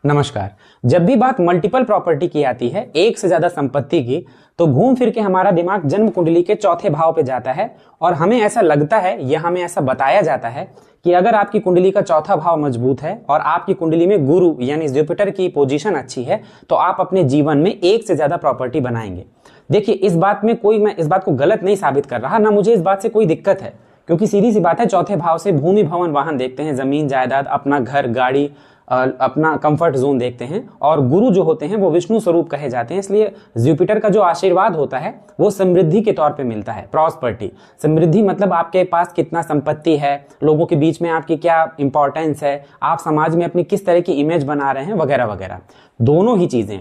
नमस्कार। जब भी बात मल्टीपल प्रॉपर्टी की आती है, एक से ज्यादा संपत्ति की, तो घूम फिर के हमारा दिमाग जन्म कुंडली के चौथे भाव पे जाता है और हमें ऐसा लगता है या हमें ऐसा बताया जाता है कि अगर आपकी कुंडली का चौथा भाव मजबूत है और आपकी कुंडली में गुरु यानी जुपिटर की पोजीशन अच्छी है तो आप अपने जीवन में एक से ज्यादा प्रॉपर्टी बनाएंगे। देखिए, मैं इस बात को गलत नहीं साबित कर रहा, ना मुझे इस बात से कोई दिक्कत है, क्योंकि सीधी सी बात है, चौथे भाव से भूमि भवन वाहन देखते हैं, जमीन जायदाद, अपना घर गाड़ी, अपना कंफर्ट जोन देखते हैं। और गुरु जो होते हैं वो विष्णु स्वरूप कहे जाते हैं, इसलिए जुपिटर का जो आशीर्वाद होता है वो समृद्धि के तौर पे मिलता है। प्रॉस्पर्टी, समृद्धि मतलब आपके पास कितना संपत्ति है, लोगों के बीच में आपकी क्या इंपॉर्टेंस है, आप समाज में अपनी किस तरह की इमेज बना रहे हैं, वगैरह वगैरह। दोनों ही चीजें,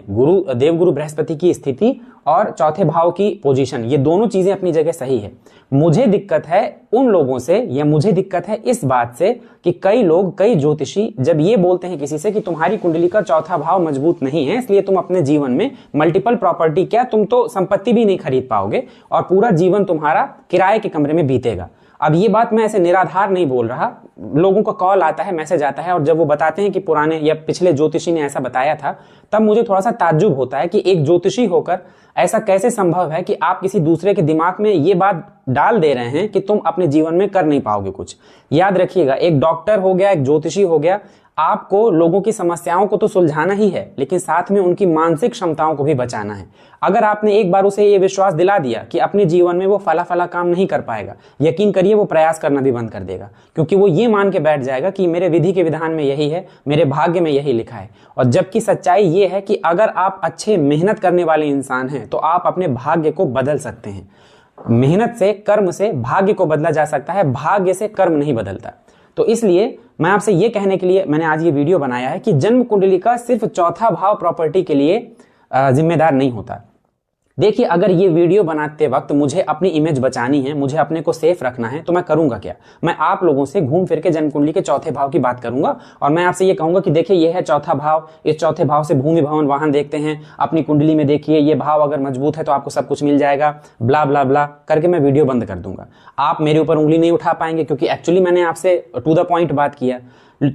देवगुरु बृहस्पति की स्थिति और चौथे भाव की पोजीशन, ये दोनों चीजें अपनी जगह सही है। मुझे दिक्कत है उन लोगों से, या मुझे दिक्कत है इस बात से कि कई ज्योतिषी जब ये बोलते हैं किसी से कि तुम्हारी कुंडली का चौथा भाव मजबूत नहीं है, इसलिए तुम अपने जीवन में मल्टीपल प्रॉपर्टी, क्या तुम तो संपत्ति भी नहीं खरीद पाओगे और पूरा जीवन तुम्हारा किराए के कमरे में बीतेगा। अब ये बात मैं ऐसे निराधार नहीं बोल रहा, लोगों का कॉल आता है, मैसेज आता है, और जब वो बताते हैं कि पुराने या पिछले ज्योतिषी ने ऐसा बताया था, तब मुझे थोड़ा सा ताज्जुब होता है कि एक ज्योतिषी होकर ऐसा कैसे संभव है कि आप किसी दूसरे के दिमाग में ये बात डाल दे रहे हैं कि तुम अपने जीवन में कर नहीं पाओगे कुछ। याद रखिएगा, एक डॉक्टर हो गया, एक ज्योतिषी हो गया, आपको लोगों की समस्याओं को तो सुलझाना ही है, लेकिन साथ में उनकी मानसिक क्षमताओं को भी बचाना है। अगर आपने एक बार उसे ये विश्वास दिला दिया कि अपने जीवन में वो फला काम नहीं कर पाएगा, यकीन करिए वो प्रयास करना भी बंद कर देगा, क्योंकि वो ये मान के बैठ जाएगा कि मेरे विधि के विधान में यही है, मेरे भाग्य में यही लिखा है। और जबकि सच्चाई ये है कि अगर आप अच्छे मेहनत करने वाले इंसान हैं तो आप अपने भाग्य को बदल सकते हैं। मेहनत से, कर्म से भाग्य को बदला जा सकता है, भाग्य से कर्म नहीं बदलता। तो इसलिए मैं आपसे ये कहने के लिए मैंने आज ये वीडियो बनाया है कि जन्म कुंडली का सिर्फ चौथा भाव प्रॉपर्टी के लिए जिम्मेदार नहीं होता। देखिए, अगर ये वीडियो बनाते वक्त मुझे अपनी इमेज बचानी है, मुझे अपने को सेफ रखना है, तो मैं करूंगा क्या? मैं आप लोगों से घूम फिर के जन्म कुंडली के चौथे भाव की बात करूंगा और मैं आपसे ये कहूंगा कि देखिए, ये है चौथा भाव, इस चौथे भाव से भूमि भवन वाहन देखते हैं, अपनी कुंडली में देखिए, ये भाव अगर मजबूत है तो आपको सब कुछ मिल जाएगा, ब्ला ब्ला ब्ला करके मैं वीडियो बंद कर दूंगा। आप मेरे ऊपर उंगली नहीं उठा पाएंगे, क्योंकि एक्चुअली मैंने आपसे टू द पॉइंट बात किया।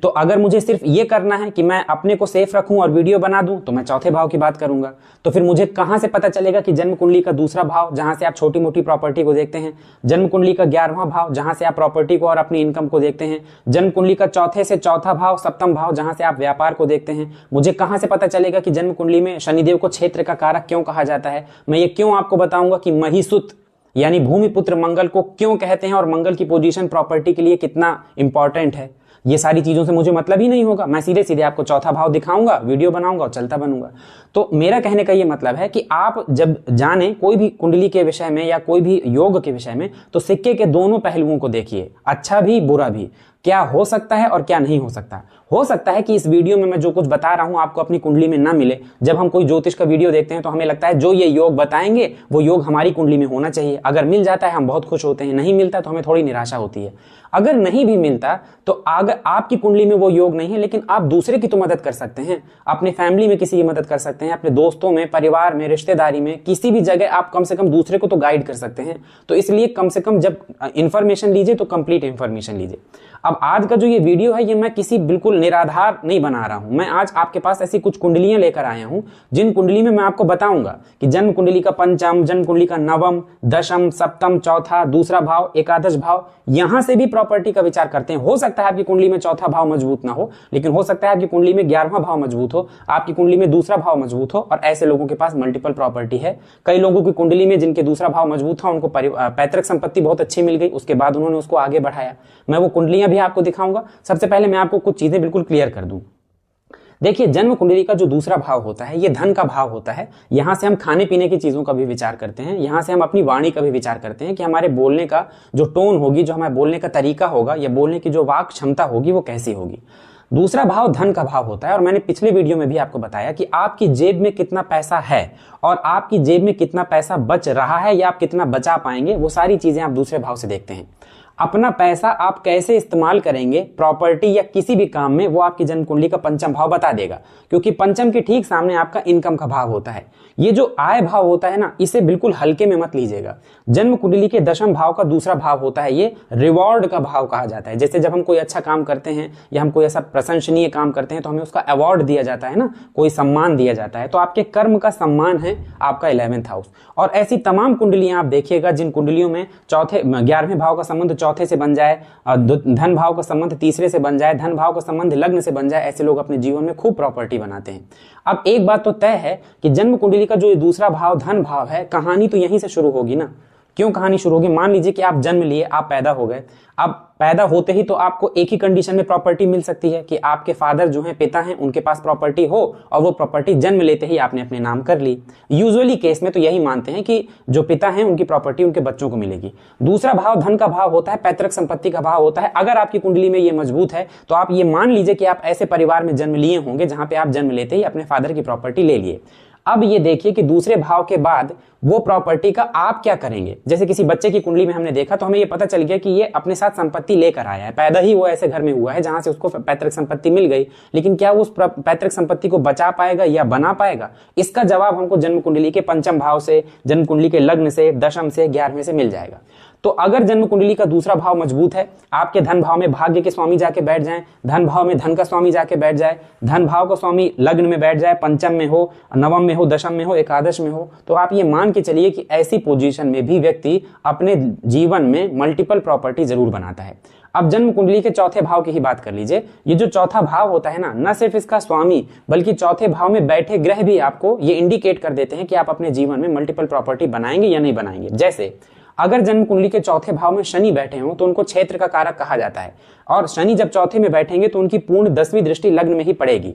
तो अगर मुझे सिर्फ ये करना है कि मैं अपने को सेफ रखूं और वीडियो बना दूं, तो मैं चौथे भाव की बात करूंगा। तो फिर मुझे कहां से पता चलेगा कि जन्म कुंडली का दूसरा भाव, जहां से आप छोटी मोटी प्रॉपर्टी को देखते हैं, जन्म कुंडली का 11वां भाव, जहां से आप प्रॉपर्टी को और अपनी इनकम को देखते हैं, जन्म कुंडली का चौथे से चौथा भाव, सप्तम भाव, जहां से आप व्यापार को देखते हैं, मुझे कहां से पता चलेगा कि जन्म कुंडली में शनिदेव को क्षेत्र का कारक क्यों कहा जाता है? मैं ये क्यों आपको बताऊंगा कि महिसुत यानी भूमिपुत्र मंगल को क्यों कहते हैं और मंगल की पोजीशन प्रॉपर्टी के लिए कितना इंपॉर्टेंट है? ये सारी चीजों से मुझे मतलब ही नहीं होगा। मैं सीधे सीधे आपको चौथा भाव दिखाऊंगा, वीडियो बनाऊंगा और चलता बनूंगा। तो मेरा कहने का ये मतलब है कि आप जब जाने कोई भी कुंडली के विषय में या कोई भी योग के विषय में, तो सिक्के के दोनों पहलुओं को देखिए, अच्छा भी बुरा भी, क्या हो सकता है और क्या नहीं हो सकता। हो सकता है कि इस वीडियो में मैं जो कुछ बता रहा हूं आपको अपनी कुंडली में ना मिले। जब हम कोई ज्योतिष का वीडियो देखते हैं तो हमें लगता है जो ये योग बताएंगे वो योग हमारी कुंडली में होना चाहिए। अगर मिल जाता है हम बहुत खुश होते हैं, नहीं मिलता तो हमें थोड़ी निराशा होती है। अगर नहीं भी मिलता तो अगर आपकी कुंडली में वो योग नहीं है, लेकिन आप दूसरे की तो मदद कर सकते हैं, अपने फैमिली में किसी की मदद कर सकते हैं, अपने दोस्तों में, परिवार में, रिश्तेदारी में, किसी भी जगह आप कम से कम दूसरे को तो गाइड कर सकते हैं। तो इसलिए कम से कम जब इंफॉर्मेशन लीजिए तो कंप्लीट इंफॉर्मेशन लीजिए। अब आज का जो ये वीडियो है, ये मैं किसी बिल्कुल निराधार नहीं बना रहा हूं। मैं आज आपके पास ऐसी कुछ कुंडलियां लेकर आया हूं जिन कुंडली में मैं आपको बताऊंगा कि जन्म कुंडली का पंचम, जन्म कुंडली का नवम, दशम, सप्तम, चौथा, दूसरा भाव, एकादश भाव, यहां से भी प्रॉपर्टी का विचार करते हैं। हो सकता है आपकी कुंडली में चौथा भाव मजबूत ना हो, लेकिन हो सकता है आपकी कुंडली में 11वां भाव मजबूत हो, आपकी कुंडली में दूसरा भाव मजबूत हो, और ऐसे लोगों के पास मल्टीपल प्रॉपर्टी है। कई लोगों की कुंडली में जिनके दूसरा भाव मजबूत था, उनको पैतृक संपत्ति बहुत अच्छी मिल गई, उसके बाद उन्होंने उसको आगे बढ़ाया। मैं वो कुंडलियां भी आपको दिखाऊंगा। सबसे पहले मैं आपको कुछ चीजें बिल्कुल क्लियर कर दूं। देखिए, जन्म कुंडली का जो दूसरा भाव होता है, ये धन का भाव होता है। यहां से हम खाने पीने की चीजों का भी विचार करते हैं, यहां से हम अपनी वाणी का भी विचार करते हैं कि हमारे बोलने का जो टोन होगी, जो हमारे बोलने का तरीका होगा, या बोलने की जो वाक क्षमता होगी, वो कैसी होगी। दूसरा भाव धन का भाव होता है, और मैंने पिछले वीडियो में भी आपको बताया कि आपकी जेब में कितना पैसा है और आपकी जेब में कितना पैसा बच रहा है या आप कितना बचा पाएंगे, वो सारी चीजें आप दूसरे भाव से देखते हैं। अपना पैसा आप कैसे इस्तेमाल करेंगे प्रॉपर्टी या किसी भी काम में, वो आपकी जन्म कुंडली का पंचम भाव बता देगा, क्योंकि पंचम के ठीक सामने आपका इनकम का भाव होता है। ये जो आय भाव होता है ना, इसे बिल्कुल हल्के में मत लीजिएगा। जन्म कुंडली के दशम भाव का दूसरा भाव होता है ये रिवॉर्ड का भाव कहा जाता है। जैसे जब हम कोई अच्छा काम करते हैं या हम कोई ऐसा प्रशंसनीय काम करते हैं तो हमें उसका अवार्ड दिया जाता है ना, कोई सम्मान दिया जाता है। तो आपके कर्म का सम्मान है आपका 11th हाउस। और ऐसी तमाम कुंडलियां आप देखिएगा जिन कुंडलियों में 11वें भाव का संबंध चौथे से बन जाए, धन भाव का संबंध तीसरे से बन जाए, धन भाव का संबंध लग्न से बन जाए, ऐसे लोग अपने जीवन में खूब प्रॉपर्टी बनाते हैं। अब एक बात तो तय है कि जन्म कुंडली का जो दूसरा भाव धन भाव है, कहानी तो यहीं से शुरू होगी ना। क्यों कहानी शुरू होगी? मान लीजिए कि आप जन्म लिए, आप पैदा हो गए। अब पैदा होते ही तो आपको एक ही कंडीशन में प्रॉपर्टी मिल सकती है कि आपके फादर जो हैं, पिता हैं, उनके पास प्रॉपर्टी हो और वो प्रॉपर्टी जन्म लेते ही आपने अपने नाम कर ली। यूजुअली केस में तो यही मानते हैं कि जो पिता हैं उनकी प्रॉपर्टी उनके बच्चों को मिलेगी। दूसरा भाव धन का भाव होता है, पैतृक संपत्ति का भाव होता है। अगर आपकी कुंडली में ये मजबूत है तो आप ये मान लीजिए कि आप ऐसे परिवार में जन्म लिए होंगे जहां पे आप जन्म लेते ही अपने फादर की प्रॉपर्टी ले लिए। अब ये देखिए कि दूसरे भाव के बाद वो प्रॉपर्टी का आप क्या करेंगे। जैसे किसी बच्चे की कुंडली में हमने देखा तो हमें ये पता चल गया कि ये अपने साथ संपत्ति लेकर आया है, पैदा ही वो ऐसे घर में हुआ है जहां से उसको पैतृक संपत्ति मिल गई, लेकिन क्या वो उस पैतृक संपत्ति को बचा पाएगा या बना पाएगा? इसका जवाब हमको जन्म कुंडली के पंचम भाव से, जन्म कुंडली के लग्न से, दशम से, 11वें से मिल जाएगा। तो अगर जन्म कुंडली का दूसरा भाव मजबूत है, आपके धन भाव में भाग्य के स्वामी जाके बैठ जाएं, धन भाव में धन का स्वामी जाके बैठ जाए, धन भाव का स्वामी लग्न में बैठ जाए, पंचम में हो, नवम में हो, दशम में हो, एकादश में हो, तो आप ये मान के चलिए कि ऐसी पोजीशन में भी व्यक्ति अपने जीवन में मल्टीपल प्रॉपर्टी जरूर बनाता है। अब जन्म कुंडली के चौथे भाव की ही बात कर लीजिए। ये जो चौथा भाव होता है ना, न सिर्फ इसका स्वामी बल्कि चौथे भाव में बैठे ग्रह भी आपको ये इंडिकेट कर देते हैं कि आप अपने जीवन में मल्टीपल प्रॉपर्टी बनाएंगे या नहीं बनाएंगे। जैसे अगर जन्म कुंडली के चौथे भाव में शनि बैठे हों तो उनको क्षेत्र का कारक कहा जाता है, और शनि जब चौथे में बैठेंगे तो उनकी पूर्ण 10वीं दृष्टि लग्न में ही पड़ेगी।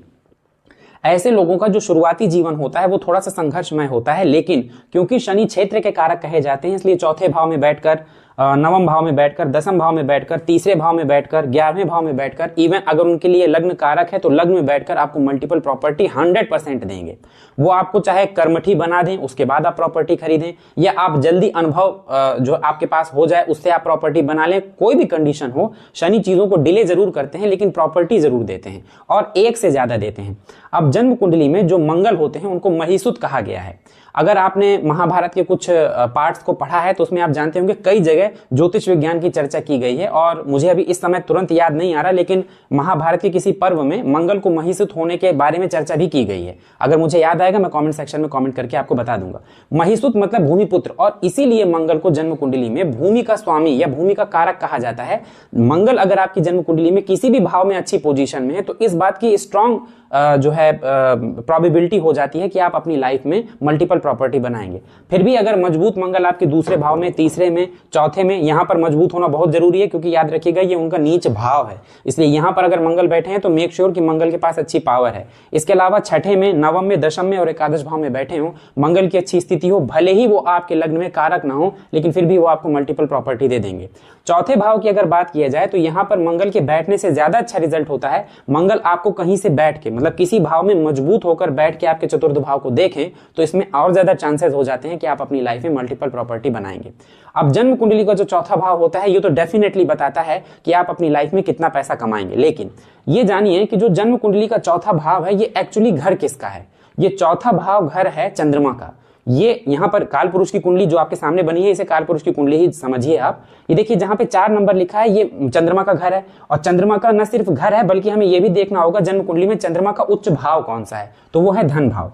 ऐसे लोगों का जो शुरुआती जीवन होता है वो थोड़ा सा संघर्षमय होता है, लेकिन क्योंकि शनि क्षेत्र के कारक कहे जाते हैं इसलिए चौथे भाव में बैठकर, नवम भाव में बैठकर, दसम भाव में बैठकर, तीसरे भाव में बैठकर, 11वें भाव में बैठकर, इवन अगर उनके लिए लग्न कारक है तो लग्न में बैठकर आपको मल्टीपल प्रॉपर्टी 100% देंगे। वो आपको चाहे कर्मठी बना दें उसके बाद आप प्रॉपर्टी खरीदें, या आप जल्दी अनुभव जो आपके पास हो जाए उससे आप प्रॉपर्टी बना लें, कोई भी कंडीशन हो, शनि चीजों को डिले जरूर करते हैं लेकिन प्रॉपर्टी जरूर देते हैं, और एक से ज्यादा देते हैं। अब जन्म कुंडली में जो मंगल होते हैं उनको महिसुत कहा गया है। अगर आपने महाभारत के कुछ पार्ट्स को पढ़ा है तो उसमें आप जानते होंगे कई जगह ज्योतिष विज्ञान की चर्चा की गई है, और मुझे अभी इस समय तुरंत याद नहीं आ रहा, लेकिन महाभारत के किसी पर्व में मंगल को महिसुत होने के बारे में चर्चा भी की गई है। अगर मुझे याद आएगा मैं कमेंट सेक्शन में कमेंट करके आपको बता दूंगा। महिसुत मतलब भूमिपुत्र, और इसीलिए मंगल को जन्म कुंडली में भूमि का स्वामी या भूमि का कारक कहा जाता है। मंगल अगर आपकी जन्म कुंडली में किसी भी भाव में अच्छी पोजीशन में है तो इस बात की स्ट्रांग जो है प्रोबेबिलिटी हो जाती है कि आप अपनी लाइफ में मल्टीपल प्रॉपर्टी बनाएंगे। फिर भी अगर मजबूत मंगल आपके दूसरे भाव में, तीसरे में, चौथे में, यहां पर मजबूत होना बहुत जरूरी है, क्योंकि याद रखिएगा ये उनका नीच भाव है, इसलिए यहां पर अगर मंगल बैठे हैं तो मेक श्योर कि मंगल के पास अच्छी पावर है। इसके अलावा छठे में, नवम में, दशम में और एकादश भाव में बैठे हो, मंगल की अच्छी स्थिति हो, भले ही वो आपके लग्न में कारक ना हो लेकिन फिर भी वो आपको मल्टीपल प्रॉपर्टी दे देंगे। चौथे भाव की अगर बात किया जाए तो यहां पर मंगल के बैठने से ज्यादा अच्छा रिजल्ट होता है। मंगल आपको कहीं से बैठ के, मतलब किसी भाव में मजबूत होकर बैठ के आपके चतुर्थ भाव को देखें तो इसमें और ज्यादा चांसेस हो जाते हैं कि आप अपनी लाइफ में मल्टीपल प्रॉपर्टी बनाएंगे। अब जन्म कुंडली का जो चौथा भाव होता है ये तो डेफिनेटली बताता है कि आप अपनी लाइफ में कितना पैसा कमाएंगे, लेकिन ये जानिए कि जो जन्म कुंडली का चौथा भाव है ये एक्चुअली घर किसका है? ये चौथा भाव घर है चंद्रमा का। ये यहां पर काल पुरुष की कुंडली जो आपके सामने बनी है इसे काल पुरुष की कुंडली ही समझिए आप। ये देखिए जहां पे 4 नंबर लिखा है ये चंद्रमा का घर है, और चंद्रमा का न सिर्फ घर है बल्कि हमें यह भी देखना होगा जन्म कुंडली में चंद्रमा का उच्च भाव कौन सा है, तो वो है धन भाव।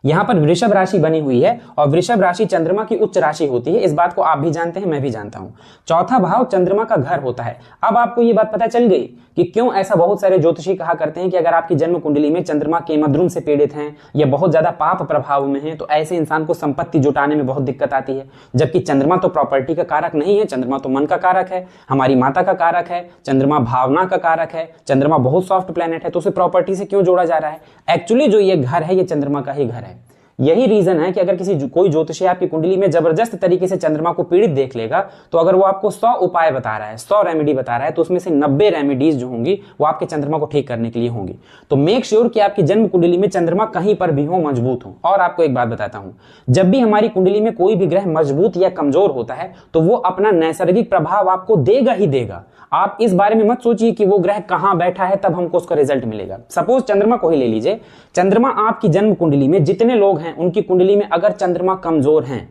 यहां पर वृषभ राशि बनी हुई है और वृषभ राशि चंद्रमा की उच्च राशि होती है, इस बात को आप भी जानते हैं, मैं भी जानता हूं। चौथा भाव चंद्रमा का घर होता है। अब आपको ये बात पता चल गई कि क्यों ऐसा बहुत सारे ज्योतिषी कहा करते हैं कि अगर आपकी जन्म कुंडली में चंद्रमा केमद्रुम से पीड़ित हैं या बहुत ज्यादा पाप प्रभाव में है तो ऐसे इंसान को संपत्ति जुटाने में बहुत दिक्कत आती है। जबकि चंद्रमा तो प्रॉपर्टी का कारक नहीं है, चंद्रमा तो मन का कारक है, हमारी माता का कारक है, चंद्रमा भावना का कारक है, चंद्रमा बहुत सॉफ्ट प्लैनेट है, तो उसे प्रॉपर्टी से क्यों जोड़ा जा रहा है? एक्चुअली जो ये घर है ये चंद्रमा का ही घर है। यही रीजन है कि अगर कोई ज्योतिषी आपकी कुंडली में जबरदस्त तरीके से चंद्रमा को पीड़ित देख लेगा, तो अगर वो आपको 100 उपाय बता रहा है, 100 रेमेडी बता रहा है, तो उसमें से 90 रेमेडीज जो होंगी वो आपके चंद्रमा को ठीक करने के लिए होंगी। तो मेक श्योर कि आपकी जन्म कुंडली में चंद्रमा कहीं पर भी हो, मजबूत हो। और आपको एक बात बताता हूं, जब भी हमारी कुंडली में कोई भी ग्रह मजबूत या कमजोर होता है तो वो अपना नैसर्गिक प्रभाव आपको देगा ही देगा। आप इस बारे में मत सोचिए कि वो ग्रह कहां बैठा है तब हमको उसका रिजल्ट मिलेगा। सपोज चंद्रमा को ही ले लीजिए, चंद्रमा आपकी जन्म कुंडली में जितने लोग हैं उनकी कुंडली में अगर चंद्रमा कमजोर हैं,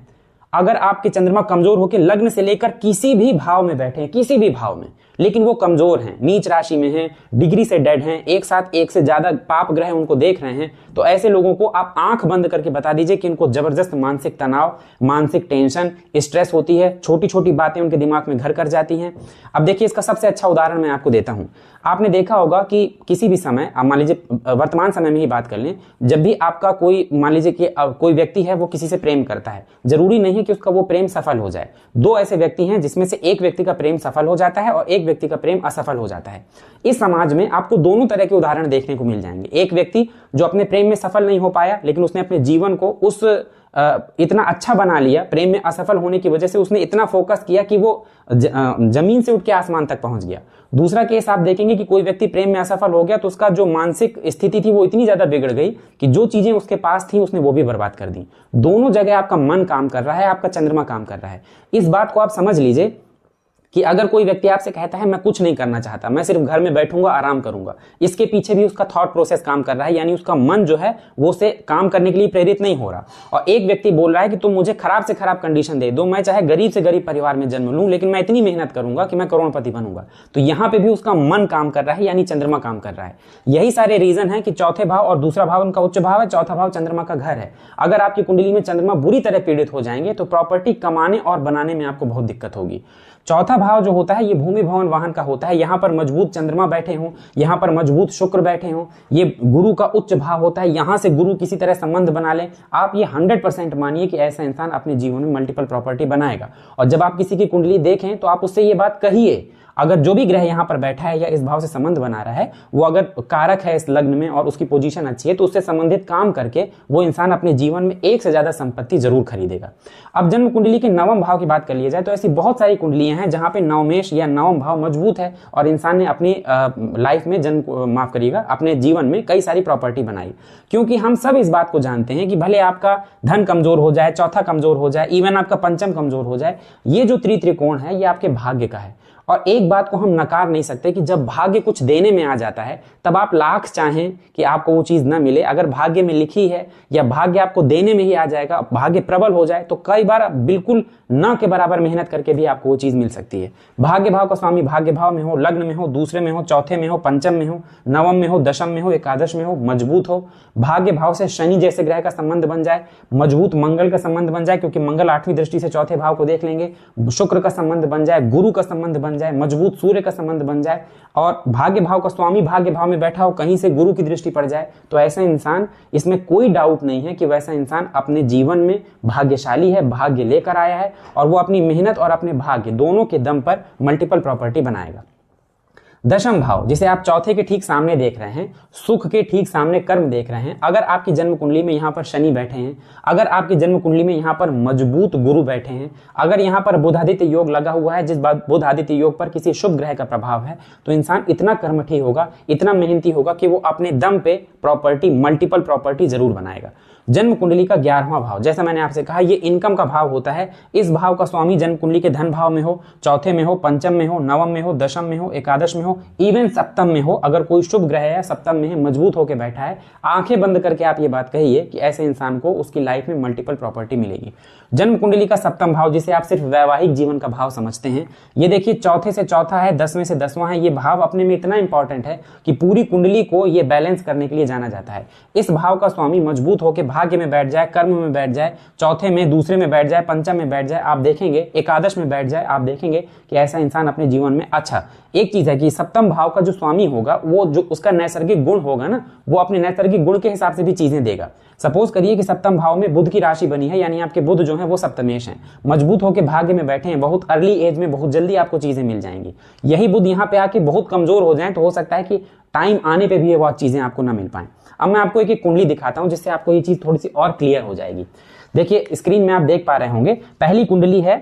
अगर आपके चंद्रमा कमजोर होकर लग्न से लेकर किसी भी भाव में बैठे हैं, किसी भी भाव में, लेकिन वो कमजोर हैं, नीच राशि में हैं, डिग्री से डेड हैं, एक साथ एक से ज्यादा पाप ग्रह उनको देख रहे हैं, तो ऐसे लोगों को आप आंख बंद करके बता दीजिए कि इनको जबरदस्त मानसिक तनाव, मानसिक टेंशन, स्ट्रेस होती है, छोटी छोटी बातें उनके दिमाग में घर कर जाती हैं। अब देखिए, इसका सबसे अच्छा उदाहरण मैं आपको देता हूं। आपने देखा होगा कि किसी भी समय, आप मान लीजिए वर्तमान समय में ही बात कर लें, जब भी आपका कोई, मान लीजिए कि कोई व्यक्ति है वो किसी से प्रेम करता है, जरूरी नहीं है कि उसका वो प्रेम सफल हो जाए। दो ऐसे व्यक्ति हैं जिसमें से एक व्यक्ति का प्रेम सफल हो जाता है और एक व्यक्ति का प्रेम असफल हो जाता है। इस समाज में आपको दोनों तरह के उदाहरण देखने को मिल जाएंगे। एक व्यक्ति जो अपने प्रेम में सफल नहीं हो पाया, लेकिन उसने अपने जीवन को उस इतना अच्छा बना लिया, प्रेम में असफल होने की वजह से उसने इतना फोकस किया कि वो जमीन से उठ के आसमान तक पहुंच गया। दूसरा केस आप देखेंगे कि कोई व्यक्ति प्रेम में असफल हो गया तो उसका जो मानसिक स्थिति थी वो इतनी ज्यादा बिगड़ गई कि जो चीजें उसके पास थी उसने वो भी बर्बाद कर दी। दोनों जगह आपका मन काम कर रहा है, आपका चंद्रमा काम कर रहा है। इस बात को आप समझ लीजिए कि अगर कोई व्यक्ति आपसे कहता है मैं कुछ नहीं करना चाहता, मैं सिर्फ घर में बैठूंगा, आराम करूंगा, इसके पीछे भी उसका थॉट प्रोसेस काम कर रहा है, यानी उसका मन जो है वो उसे काम करने के लिए प्रेरित नहीं हो रहा। और एक व्यक्ति बोल रहा है कि तुम मुझे खराब से खराब कंडीशन दे दो, मैं चाहे गरीब से गरीब परिवार में जन्म लूं, लेकिन मैं इतनी मेहनत करूंगा कि मैं करोड़पति बनूंगा। तो यहां पर भी उसका मन काम कर रहा है, यानी चंद्रमा काम कर रहा है। यही सारे रीजन है कि चौथे भाव और दूसरा भाव उनका उच्च भाव है, चौथा भाव चंद्रमा का घर है। अगर आपकी कुंडली में चंद्रमा बुरी तरह पीड़ित हो जाएंगे तो प्रॉपर्टी कमाने और बनाने में आपको बहुत दिक्कत होगी। चौथा भाव जो होता है ये भूमि भवन वाहन का होता है। यहां पर मजबूत चंद्रमा बैठे हों, यहां पर मजबूत शुक्र बैठे हों, ये गुरु का उच्च भाव होता है। यहां से गुरु किसी तरह संबंध बना ले, आप ये 100% मानिए कि ऐसा इंसान अपने जीवन में मल्टीपल प्रॉपर्टी बनाएगा। और जब आप किसी की कुंडली देखें तो आप उससे ये बात कहिए, अगर जो भी ग्रह यहां पर बैठा है या इस भाव से संबंध बना रहा है वो अगर कारक है इस लग्न में और उसकी पोजीशन अच्छी है तो उससे संबंधित काम करके वो इंसान अपने जीवन में एक से ज्यादा संपत्ति जरूर खरीदेगा। अब जन्म कुंडली के नवम भाव की बात कर लिया जाए तो ऐसी बहुत सारी कुंडलियां हैं जहां पे नवमेश या नवम भाव मजबूत है और इंसान ने अपनी लाइफ में माफ करिएगा, अपने जीवन में कई सारी प्रॉपर्टी बनाई। क्योंकि हम सब इस बात को जानते हैं कि भले आपका धन कमजोर हो जाए, चौथा कमजोर हो जाए, इवन आपका पंचम कमजोर हो जाए, ये जो त्रिकोण है ये आपके भाग्य का है। और एक बात को हम नकार नहीं सकते कि जब भाग्य कुछ देने में आ जाता है तब आप लाख चाहें कि आपको वो चीज न मिले, अगर भाग्य में लिखी है या भाग्य आपको देने में ही आ जाएगा, भाग्य प्रबल हो जाए तो कई बार बिल्कुल न के बराबर मेहनत करके भी आपको वो चीज मिल सकती है। भाग्य भाव का स्वामी भाग्य भाव में हो, लग्न में हो, दूसरे में हो, चौथे में हो, पंचम में हो, नवम में हो, दशम में हो, एकादश में हो, मजबूत हो, भाग्य भाव से शनि जैसे ग्रह का संबंध बन जाए, मजबूत मंगल का संबंध बन जाए क्योंकि मंगल 8वीं दृष्टि से चौथे भाव को देख लेंगे, शुक्र का संबंध बन जाए, गुरु का संबंध बन जाए, मजबूत सूर्य का संबंध बन जाए और भाग्य भाव का स्वामी भाग्य भाव में बैठा हो, कहीं से गुरु की दृष्टि पड़ जाए, तो ऐसा इंसान, इसमें कोई डाउट नहीं है कि वैसा इंसान अपने जीवन में भाग्यशाली है, भाग्य लेकर आया है और वो अपनी मेहनत और अपने भाग्य दोनों के दम पर मल्टीपल प्रॉपर्टी बनाएगा। दशम भाव जिसे आप चौथे के ठीक सामने देख रहे हैं, सुख के ठीक सामने कर्म देख रहे हैं, अगर आपकी जन्म कुंडली में यहां पर शनि बैठे हैं, अगर आपकी जन्म कुंडली में यहां पर मजबूत गुरु बैठे हैं, अगर यहां पर बुध आदित्य योग लगा हुआ है, जिस बुध आदित्य योग पर किसी शुभ ग्रह का प्रभाव है, तो इंसान इतना कर्मठी होगा, इतना मेहनती होगा कि वो अपने दम पे प्रॉपर्टी, मल्टीपल प्रॉपर्टी जरूर बनाएगा। जन्म कुंडली का 11वां भाव, जैसा मैंने आपसे कहा, ये इनकम का भाव होता है। इस भाव का स्वामी जन्म कुंडली के धन भाव में हो, चौथे में हो, पंचम में हो, नवम में हो, दशम में हो, एकादश में हो, इवन सप्तम में हो, अगर कोई शुभ ग्रह है सप्तम में है, मजबूत होकर बैठा है, आंखें बंद करके आप ये बात कहिए कि ऐसे इंसान को उसकी लाइफ में मल्टीपल प्रॉपर्टी मिलेगी। जन्म कुंडली का सप्तम भाव जिसे आप सिर्फ वैवाहिक जीवन का भाव समझते हैं, ये देखिए चौथे से चौथा है, 10वें से 10वां है। ये भाव अपने में इतना इंपॉर्टेंट है कि पूरी कुंडली को ये बैलेंस करने के लिए जाना जाता है। इस भाव का स्वामी मजबूत होकर भाग्य में बैठ जाए, कर्म में बैठ जाए, चौथे में, दूसरे में बैठ जाए, पंचम में बैठ जाए, आप देखेंगे, एकादश में बैठ जाए, आप देखेंगे कि ऐसा इंसान अपने जीवन में, अच्छा एक चीज है कि सप्तम भाव का जो स्वामी होगा वो जो उसका नैसर्गिक गुण होगा ना, वो अपने नैसर्गिक गुण के हिसाब से भी चीजें देगा। सपोज करिए कि सप्तम भाव में बुध की राशि बनी है, यानी आपके बुध जो है वो सप्तमेश हैं, मजबूत होकर भाग्य में बैठे हैं, बहुत अर्ली एज में बहुत जल्दी आपको चीजें मिल जाएंगी। यही बुध यहाँ पे आके बहुत कमजोर हो जाए तो हो सकता है कि टाइम आने पे भी ये बहुत चीजें आपको ना मिल पाए। अब मैं आपको एक कुंडली दिखाता हूं जिससे आपको ये चीज थोड़ी सी और क्लियर हो जाएगी। देखिए स्क्रीन में आप देख पा रहे होंगे, पहली कुंडली है,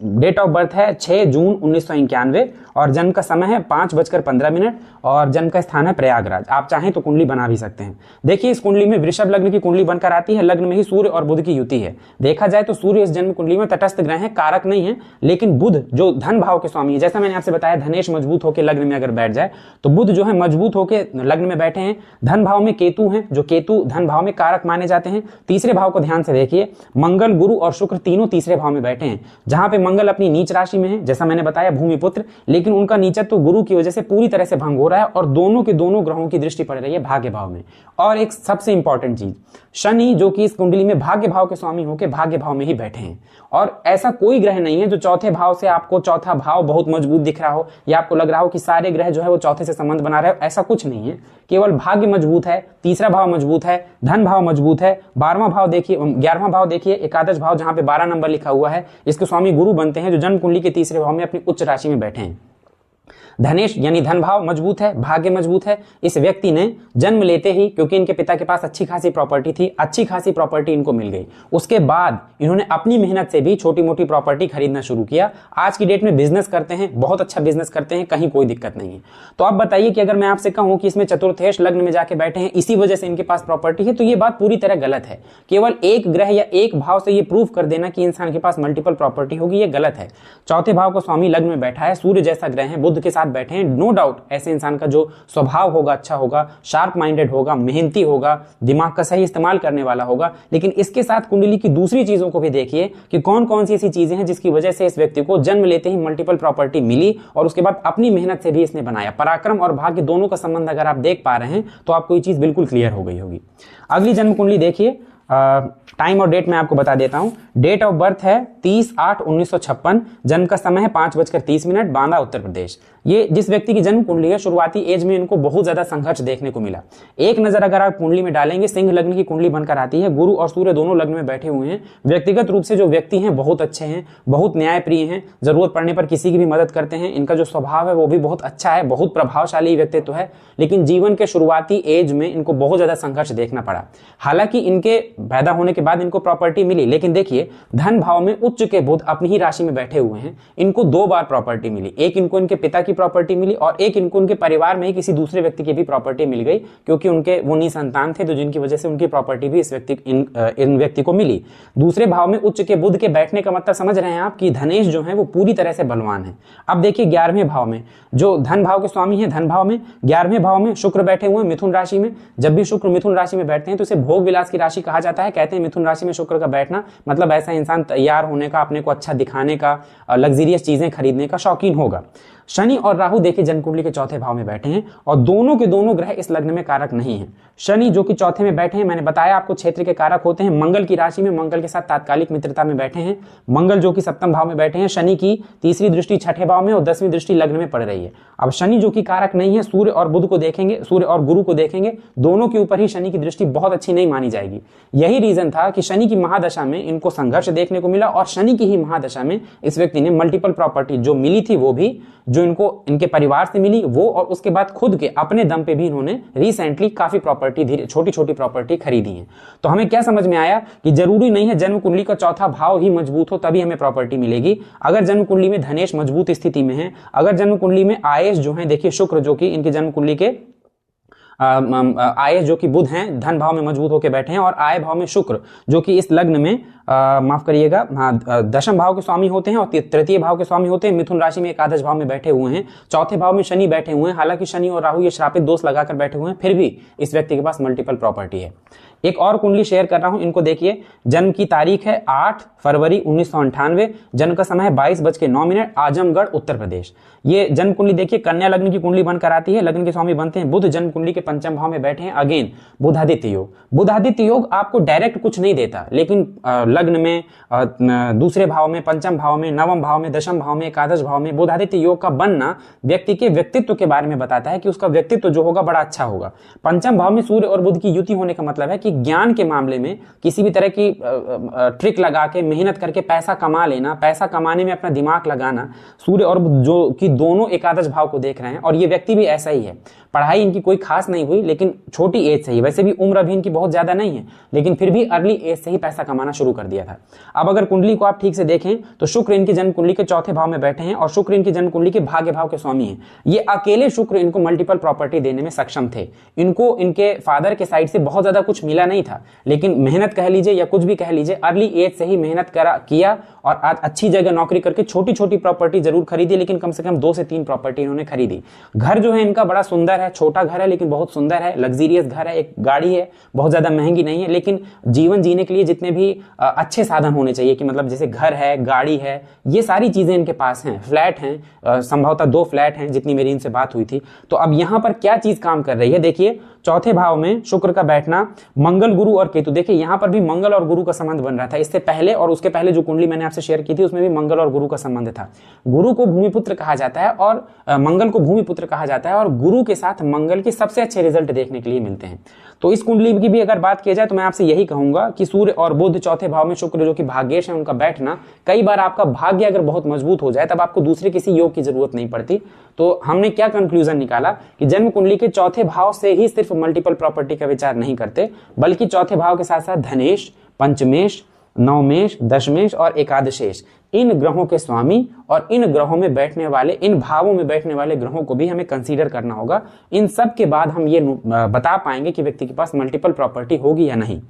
डेट ऑफ बर्थ है 6 जून 1991 और जन्म का समय है 5:15 और जन्म का स्थान है प्रयागराज। आप चाहें तो कुंडली बना भी सकते हैं। देखिए इस कुंडली में वृषभ लग्न की कुंडली बनकर आती है, लग्न में ही सूर्य और बुध की युति है। देखा जाए तो सूर्य इस जन्म कुंडली में तटस्थ ग्रह है, कारक नहीं है, लेकिन बुध जो धन भाव के स्वामी है, जैसा मैंने आपसे बताया धनेश मजबूत होकर लग्न में अगर बैठ जाए तो बुध जो है मजबूत होकर लग्न में बैठे हैं। धन भाव में केतु है, जो केतु धन भाव में कारक माने जाते हैं। तीसरे भाव को ध्यान से देखिए, मंगल गुरु और शुक्र तीनों तीसरे भाव में बैठे हैं, जहां पे मंगल अपनी नीच राशि में है, जैसा मैंने बताया भूमिपुत्र, लेकिन उनका नीचत्व तो गुरु की वजह से पूरी तरह से भंग हो रहा है और दोनों के दोनों ग्रहों की दृष्टि पड़ रही है भाग्य भाव में। और एक सबसे इंपॉर्टेंट चीज, शनि जो कि इस कुंडली में भाग्य भाव के स्वामी होकर भाग्य भाव में ही बैठे हैं। और ऐसा कोई ग्रह नहीं है जो चौथे भाव से आपको चौथा भाव बहुत मजबूत दिख रहा हो या आपको लग रहा हो कि सारे ग्रह जो है वो चौथे से संबंध बना रहे हो, ऐसा कुछ नहीं है। केवल भाग्य मजबूत है, तीसरा भाव मजबूत है, धन भाव मजबूत है, 12वां भाव देखिए, 11वां भाव देखिए, एकादश भाव जहां पे 12 नंबर लिखा हुआ है, इसके स्वामी गुरु बनते हैं, जो जन्म कुंडली के तीसरे भाव में अपनी उच्च राशि में बैठे हैं। धनेश यानी धन भाव मजबूत है, भाग्य मजबूत है। इस व्यक्ति ने जन्म लेते ही, क्योंकि इनके पिता के पास अच्छी खासी प्रॉपर्टी थी, अच्छी खासी प्रॉपर्टी इनको मिल गई, उसके बाद इन्होंने अपनी मेहनत से भी छोटी मोटी प्रॉपर्टी खरीदना शुरू किया। आज की डेट में बिजनेस करते हैं, बहुत अच्छा बिजनेस करते हैं, कहीं कोई दिक्कत नहीं है। तो अब बताइए कि अगर मैं आपसे कहूं कि इसमें चतुर्थेश लग्न में जाके बैठे हैं, इसी वजह से इनके पास प्रॉपर्टी है, तो ये बात पूरी तरह गलत है। केवल एक ग्रह या एक भाव से ये प्रूव कर देना कि इंसान के पास मल्टीपल प्रॉपर्टी होगी, ये गलत है। चौथे भाव को स्वामी लग्न में बैठा है, सूर्य जैसा ग्रह है, बुध के साथ बैठे हैं, नो डाउट ऐसे इंसान का जो स्वभाव होगा अच्छा होगा, शार्प माइंडेड होगा, मेहनती होगा, दिमाग का सही इस्तेमाल करने वाला होगा। लेकिन इसके साथ कुंडली की दूसरी चीजों को भी देखिए कि कौन कौन सी ऐसी चीजें हैं जिसकी वजह से इस व्यक्ति को जन्म लेते ही मल्टीपल प्रॉपर्टी मिली और उसके बाद अपनी मेहनत से भी इसने बनाया। पराक्रम और भाग्य दोनों का संबंध अगर आप देख पा रहे हैं तो आपको ये चीज बिल्कुल क्लियर हो गई होगी। अगली जन्म कुंडली देखिए, टाइम और डेट मैं आपको बता देता हूं। डेट ऑफ बर्थ है 30/8/1956, जन्म का समय है 5:30, बांदा उत्तर प्रदेश। ये जिस व्यक्ति की जन्म कुंडली है, शुरुआती एज में इनको बहुत ज्यादा संघर्ष देखने को मिला। एक नजर अगर आप कुंडली में डालेंगे, सिंह लग्न की कुंडली बनकर आती है, गुरु और सूर्य दोनों लग्न में बैठे हुए हैं। व्यक्तिगत रूप से जो व्यक्ति हैं बहुत अच्छे हैं, बहुत न्यायप्रिय हैं, जरूरत पड़ने पर किसी की भी मदद करते हैं। इनका जो स्वभाव है वो भी बहुत अच्छा है, बहुत प्रभावशाली व्यक्तित्व है। लेकिन जीवन के शुरुआती एज में इनको बहुत ज्यादा संघर्ष देखना पड़ा। हालांकि इनके पैदा होने के बाद इनको प्रॉपर्टी मिली, लेकिन देखिए धन भाव में उच्च के बुध अपनी ही राशि में बैठे हुए हैं, इनको 2 बार प्रॉपर्टी मिली। एक इनको इनके पिता की प्रॉपर्टी मिली और एक इनको उनके परिवार में ही किसी दूसरे व्यक्ति की भी प्रॉपर्टी मिल गई, क्योंकि उनके वो निसंतान थे, तो जिनकी वजह से उनकी प्रॉपर्टी भी इस व्यक्ति इन व्यक्ति को मिली। दूसरे भाव में उच्च के बुध के बैठने का मतलब समझ रहे हैं आप कि धनेश जो है वो पूरी तरह से बलवान है। अब देखिए 11वें भाव में जो धन भाव के स्वामी है, धन भाव में 11वें भाव में शुक्र बैठे हुए हैं मिथुन राशि में। जब भी शुक्र मिथुन राशि में बैठते हैं तो इसे भोग विलास की राशि कहा जाता है। कहते हैं मिथुन राशि में शुक्र का बैठना मतलब ऐसा इंसान तैयार होने का, अपने को अच्छा दिखाने का, लग्जरियस चीजें खरीदने का शौकीन होगा। शनि और राहु देखिए जन्म कुंडली के चौथे भाव में बैठे हैं और दोनों के दोनों ग्रह इस लग्न में कारक नहीं है। शनि जो कि चौथे में बैठे हैं, मैंने बताया आपको क्षेत्र के कारक होते हैं। मंगल की राशि में मंगल के साथ तात्कालिक मित्रता में बैठे हैं। मंगल जो कि सप्तम भाव में बैठे हैं, शनि की तीसरी दृष्टि छठे भाव में और 10वीं दृष्टि लग्न में पड़ रही है। अब शनि जो कि कारक नहीं है, सूर्य और बुध को देखेंगे, सूर्य और गुरु को देखेंगे, दोनों के ऊपर ही शनि की दृष्टि बहुत अच्छी नहीं मानी जाएगी। यही रीजन था कि शनि की महादशा में इनको संघर्ष देखने को मिला और शनि की ही महादशा में इस व्यक्ति ने मल्टीपल प्रॉपर्टी जो मिली थी वो भी, जो इनको इनके परिवार से मिली वो, और उसके बाद खुद के अपने दम पे भी इन्होंने रिसेंटली काफी प्रॉपर्टी, छोटी छोटी प्रॉपर्टी खरीदी है। तो हमें क्या समझ में आया कि जरूरी नहीं है जन्म कुंडली का चौथा भाव ही मजबूत हो तभी हमें प्रॉपर्टी मिलेगी। अगर जन्म कुंडली में धनेश मजबूत स्थिति में है, अगर जन्म कुंडली में आयेश जो है, देखिए शुक्र जो कि इनकी जन्म कुंडली के आय जो कि बुध हैं धन भाव में मजबूत होकर बैठे हैं, और आय भाव में शुक्र जो कि इस लग्न में माफ करिएगा, दशम भाव के स्वामी होते हैं और तृतीय भाव के स्वामी होते हैं। मिथुन राशि में एकादश भाव में बैठे हुए हैं। चौथे भाव में शनि बैठे हुए हैं। हालांकि शनि और राहु ये श्रापित दोष लगाकर बैठे हुए हैं, फिर भी इस व्यक्ति के पास मल्टीपल प्रॉपर्टी है। एक और कुंडली शेयर कर रहा हूं, इनको देखिए। जन्म की तारीख है 8 फरवरी 1998, जन्म का समय है 22:09, आजमगढ़ उत्तर प्रदेश। ये जन्म कुंडली देखिए कन्या लग्न की कुंडली बनकर आती है। लग्न के स्वामी बनते हैं बुध, जन्म कुंडली के पंचम भाव में बैठे हैं। अगेन बुधादित्य योग। बुधादित्य योग आपको डायरेक्ट कुछ नहीं देता, लेकिन लग्न में, दूसरे भाव में, पंचम भाव में, नवम भाव में, दशम भाव में, एकादश भाव में बुधादित्य योग का बनना व्यक्ति के व्यक्तित्व के बारे में बताता है कि उसका व्यक्तित्व जो होगा बड़ा अच्छा होगा। पंचम भाव में सूर्य और बुध की युति होने का मतलब है कि ज्ञान के मामले में किसी भी तरह की ट्रिक लगा के मेहनत करके पैसा कमा लेना, पैसा कमाने में अपना दिमाग लगाना, सूर्य और बुध जो कि दोनों एकादश भाव को देख रहे हैं, और ये व्यक्ति भी ऐसा ही है। पढ़ाई इनकी कोई खास नहीं हुई, लेकिन छोटी एज से ही, वैसे भी उम्र अभी इनकी बहुत ज्यादा नहीं है, लेकिन फिर भी अर्ली एज से ही पैसा कमाना शुरू कर दिया था। अब अगर कुंडली को आप ठीक से देखें तो शुक्र इनकी जन्म कुंडली के चौथे भाव में बैठे हैं और शुक्र इनकी जन्म कुंडली के भाग्य भाव के स्वामी हैं। ये अकेले शुक्र इनको मल्टीपल प्रॉपर्टी देने में सक्षम थे। इनको इनके फादर के साइड से बहुत ज्यादा कुछ मिला नहीं था, लेकिन मेहनत कह लीजिए या कुछ भी कह लीजिए, अर्ली एज से ही मेहनत किया और आज अच्छी जगह नौकरी करके छोटी छोटी प्रॉपर्टी जरूर खरीदी, लेकिन कम से कम 2 से 3 प्रॉपर्टी इन्होंने खरीदी। घर जो है इनका बड़ा सुंदर है, छोटा घर है लेकिन बहुत सुंदर है, लग्जरियस घर है, एक गाड़ी है, बहुत ज्यादा महंगी नहीं है, लेकिन जीवन जीने के लिए जितने भी अच्छे साधन होने चाहिए, कि मतलब जैसे घर है, गाड़ी है, ये सारी चीजें इनके पास हैं। फ्लैट हैं, संभवतः 2 फ्लैट हैं जितनी मेरी इनसे बात हुई थी। तो अब यहां पर क्या चीज काम कर रही है, देखिए चौथे भाव में शुक्र का बैठना, मंगल, गुरु और केतु। देखिए यहां पर भी मंगल और गुरु का संबंध बन रहा था। इससे पहले और उसके पहले जो कुंडली मैंने आपसे शेयर की थी उसमें भी मंगल और गुरु का संबंध था। गुरु को भूमिपुत्र कहा जाता है और मंगल को भूमिपुत्र कहा जाता है, और गुरु के साथ मंगल के सबसे अच्छे रिजल्ट देखने के लिए मिलते हैं। तो इस कुंडली की भी अगर बात की जाए तो मैं आपसे यही कहूंगा कि सूर्य और बुध चौथे भाव में, शुक्र जो कि भाग्येश है, उनका बैठना, कई बार आपका भाग्य अगर बहुत मजबूत हो जाए तब आपको दूसरे किसी योग की जरूरत नहीं पड़ती। तो हमने क्या कंक्लूजन निकाला कि जन्म कुंडली के चौथे भाव से ही सिर्फ मल्टीपल प्रॉपर्टी का विचार नहीं करते, बल्कि चौथे भाव के साथ साथ धनेश, पंचमेश, नवमेश, दशमेश और एकादशेश, इन ग्रहों के स्वामी और इन ग्रहों में बैठने वाले, इन भावों में बैठने वाले ग्रहों को भी हमें कंसीडर करना होगा। इन सब के बाद हम ये बता पाएंगे कि व्यक्ति के पास मल्टीपल प्रॉपर्टी होगी या नहीं।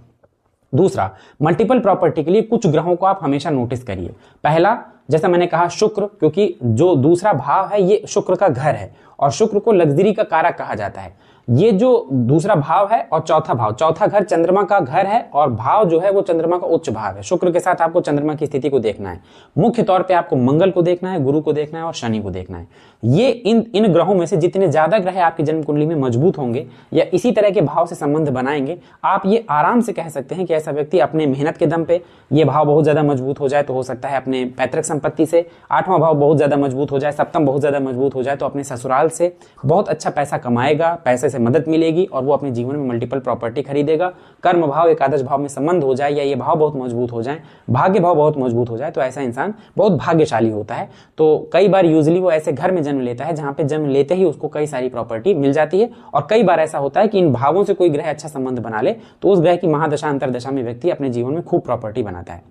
दूसरा, मल्टीपल प्रॉपर्टी के लिए कुछ ग्रहों को आप हमेशा नोटिस करिए। पहला, जैसा मैंने कहा शुक्र, क्योंकि जो दूसरा भाव है ये शुक्र का घर है और शुक्र को लग्जरी का कारक कहा जाता है। ये जो दूसरा भाव है और चौथा भाव, चौथा घर चंद्रमा का घर है और भाव जो है वो चंद्रमा का उच्च भाव है। शुक्र के साथ आपको चंद्रमा की स्थिति को देखना है। मुख्य तौर पे आपको मंगल को देखना है, गुरु को देखना है और शनि को देखना है। ये इन ग्रहों में से जितने ज्यादा ग्रह आपकी जन्म कुंडली में मजबूत होंगे या इसी तरह के भाव से संबंध बनाएंगे, आप ये आराम से कह सकते हैं कि ऐसा व्यक्ति अपने मेहनत के दम पे, ये भाव बहुत ज्यादा मजबूत हो जाए तो हो सकता है अपने पैतृक संपत्ति से, 8वां भाव बहुत ज्यादा मजबूत हो जाए, 7वां बहुत ज्यादा मजबूत हो जाए तो अपने ससुराल से बहुत अच्छा पैसा कमाएगा, पैसे से मदद मिलेगी और वो अपने जीवन में मल्टीपल प्रॉपर्टी खरीदेगा। कर्म भाव, एकादश भाव में संबंध हो जाए या ये भाव बहुत मजबूत हो जाए, भाग्य भाव बहुत मजबूत हो जाए तो ऐसा इंसान बहुत भाग्यशाली होता है। तो कई बार यूजुअली वो ऐसे घर में जन्म लेता है जहां पे जन्म लेते ही उसको कई सारी प्रॉपर्टी मिल जाती है, और कई बार ऐसा होता है कि इन भावों से कोई ग्रह अच्छा संबंध बना ले तो उस ग्रह की महादशा अंतरदशा में व्यक्ति अपने जीवन में खूब प्रॉपर्टी बनाता है।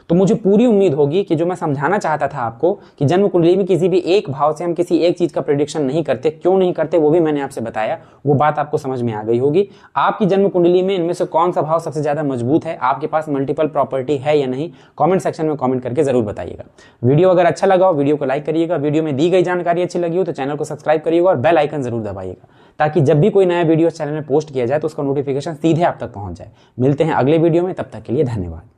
तो मुझे पूरी उम्मीद होगी कि जो मैं समझाना चाहता था आपको कि जन्म कुंडली में किसी भी एक भाव से हम किसी एक चीज का प्रेडिक्शन नहीं करते, क्यों नहीं करते वो भी मैंने आपसे बताया, वो बात आपको समझ में आ गई होगी। आपकी जन्म कुंडली में इनमें से कौन सा भाव सबसे ज्यादा मजबूत है, आपके पास मल्टीपल प्रॉपर्टी है या नहीं, कमेंट सेक्शन में कमेंट करके जरूर बताइएगा। वीडियो अगर अच्छा लगा हो वीडियो को लाइक करिएगा, वीडियो में दी गई जानकारी अच्छी लगी हो तो चैनल को सब्सक्राइब करिएगा और बेल आइकन जरूर दबाइएगा, ताकि जब भी कोई नया वीडियो चैनल में पोस्ट किया जाए तो उसका नोटिफिकेशन सीधे आप तक पहुंच जाए। मिलते हैं अगले वीडियो में, तब तक के लिए धन्यवाद।